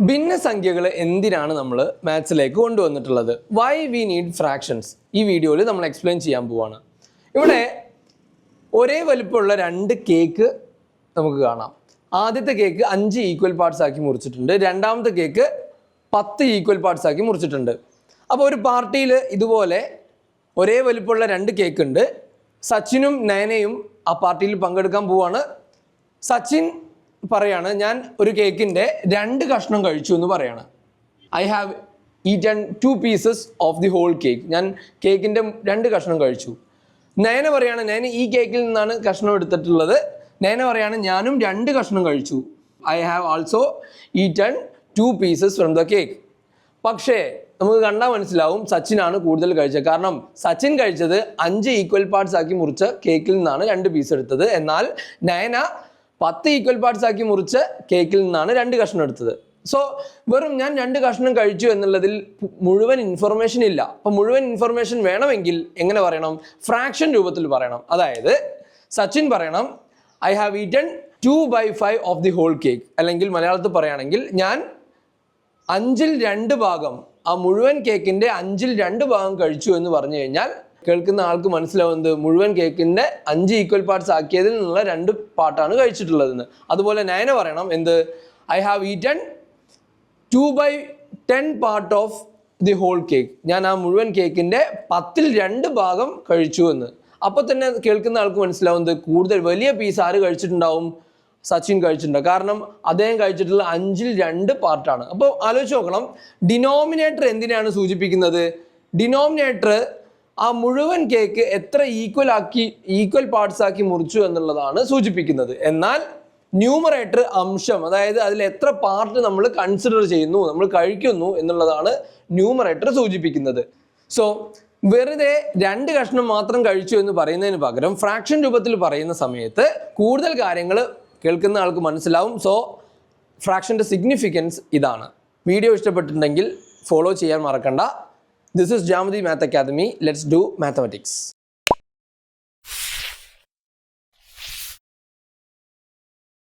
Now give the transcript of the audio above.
ഭിന്നസംഖ്യകൾ എന്തിനാണ് നമ്മൾ മാത്സിലേക്ക് കൊണ്ടുവന്നിട്ടുള്ളത്? വൈ വി നീഡ് ഫ്രാക്ഷൻസ് ഈ വീഡിയോയിൽ നമ്മൾ എക്സ്പ്ലെയിൻ ചെയ്യാൻ പോവാണ്. ഇവിടെ ഒരേ വലിപ്പമുള്ള രണ്ട് കേക്ക് നമുക്ക് കാണാം. ആദ്യത്തെ കേക്ക് 5 ഈക്വൽ പാർട്സ് ആക്കി മുറിച്ചിട്ടുണ്ട്, രണ്ടാമത്തെ കേക്ക് 10 ഈക്വൽ പാർട്സ് ആക്കി മുറിച്ചിട്ടുണ്ട്. അപ്പോൾ ഒരു പാർട്ടിയിൽ ഇതുപോലെ ഒരേ വലിപ്പമുള്ള രണ്ട് കേക്ക് ഉണ്ട്. സച്ചിനും നയനയും ആ പാർട്ടിയിൽ പങ്കെടുക്കാൻ പോവാണ്. സച്ചിൻ പറയാണ്, ഞാൻ ഒരു കേക്കിൻ്റെ 2 കഷ്ണം കഴിച്ചു എന്ന് പറയാണ്. I have eaten 2 pieces of the whole cake. ഞാൻ കേക്കിൻ്റെ 2 കഷ്ണം കഴിച്ചു. നയന പറയാണ്, നയന ഈ കേക്കിൽ നിന്നാണ് കഷ്ണം എടുത്തിട്ടുള്ളത്. നയന പറയാണ്, ഞാനും 2 കഷ്ണം കഴിച്ചു. I have also eaten 2 pieces from the cake. പക്ഷേ നമുക്ക് കണ്ടാൽ മനസ്സിലാവും സച്ചിനാണ് കൂടുതൽ കഴിച്ചത്. കാരണം സച്ചിൻ കഴിച്ചത് 5 ഈക്വൽ പാർട്സ് ആക്കി മുറിച്ച കേക്കിൽ നിന്നാണ് 2 പീസ് എടുത്തത്. എന്നാൽ നയന 10 ഈക്വൽ പാർട്സ് ആക്കി മുറിച്ച കേക്കിൽ നിന്നാണ് 2 കഷ്ണം എടുത്തത്. സോ വെറും ഞാൻ 2 കഷ്ണം കഴിച്ചു എന്നുള്ളതിൽ മുഴുവൻ ഇൻഫർമേഷൻ ഇല്ല. അപ്പോൾ മുഴുവൻ ഇൻഫർമേഷൻ വേണമെങ്കിൽ എങ്ങനെ പറയണം? ഫ്രാക്ഷൻ രൂപത്തിൽ പറയണം. അതായത് സച്ചിൻ പറയണം, I have eaten 2/5 of the whole cake. അല്ലെങ്കിൽ മലയാളത്തിൽ പറയുകയാണെങ്കിൽ ഞാൻ 5ൽ 2 ഭാഗം, ആ മുഴുവൻ കേക്കിൻ്റെ 5ൽ 2 ഭാഗം കഴിച്ചു എന്ന് പറഞ്ഞു കഴിഞ്ഞാൽ കേൾക്കുന്ന ആൾക്ക് മനസ്സിലാവുന്നത് മുഴുവൻ കേക്കിൻ്റെ 5 ഈക്വൽ പാർട്സ് ആക്കിയതിൽ നിന്നുള്ള 2 പാർട്ടാണ് കഴിച്ചിട്ടുള്ളതെന്ന്. അതുപോലെ നയന പറയണം എന്ത്? I have eaten 2/10 part of the whole cake. ഞാൻ ആ മുഴുവൻ കേക്കിൻ്റെ 10ൽ 2 ഭാഗം കഴിച്ചു എന്ന്. അപ്പോൾ തന്നെ കേൾക്കുന്ന ആൾക്ക് മനസ്സിലാവുന്നത് കൂടുതൽ വലിയ പീസ് ആര് കഴിച്ചിട്ടുണ്ടാവും? സച്ചിൻ കഴിച്ചിട്ടുണ്ട്. കാരണം അദ്ദേഹം കഴിച്ചിട്ടുള്ള 5ൽ 2 പാർട്ടാണ്. അപ്പോൾ ആലോചിച്ച് നോക്കണം, ഡിനോമിനേറ്റർ എന്തിനാണ് സൂചിപ്പിക്കുന്നത്? ഡിനോമിനേറ്റർ ആ മുഴുവൻ കേക്ക് എത്ര ഈക്വൽ പാർട്സ് ആക്കി മുറിച്ചു എന്നുള്ളതാണ് സൂചിപ്പിക്കുന്നത്. എന്നാൽ ന്യൂമറേറ്റർ അംശം, അതായത് അതിൽ എത്ര പാർട്ട് നമ്മൾ കൺസിഡർ ചെയ്യുന്നു, നമ്മൾ കഴിക്കുന്നു എന്നുള്ളതാണ് ന്യൂമറേറ്റർ സൂചിപ്പിക്കുന്നത്. സോ വെറുതെ 2 കഷ്ണം മാത്രം കഴിച്ചു എന്ന് പറയുന്നതിന് പകരം ഫ്രാക്ഷൻ രൂപത്തിൽ പറയുന്ന സമയത്ത് കൂടുതൽ കാര്യങ്ങൾ കേൾക്കുന്ന ആൾക്ക് മനസ്സിലാവും. സോ ഫ്രാക്ഷൻ്റെ സിഗ്നിഫിക്കൻസ് ഇതാണ്. വീഡിയോ ഇഷ്ടപ്പെട്ടിട്ടുണ്ടെങ്കിൽ ഫോളോ ചെയ്യാൻ മറക്കണ്ട. This is Jamadi Math Academy. Let's do mathematics.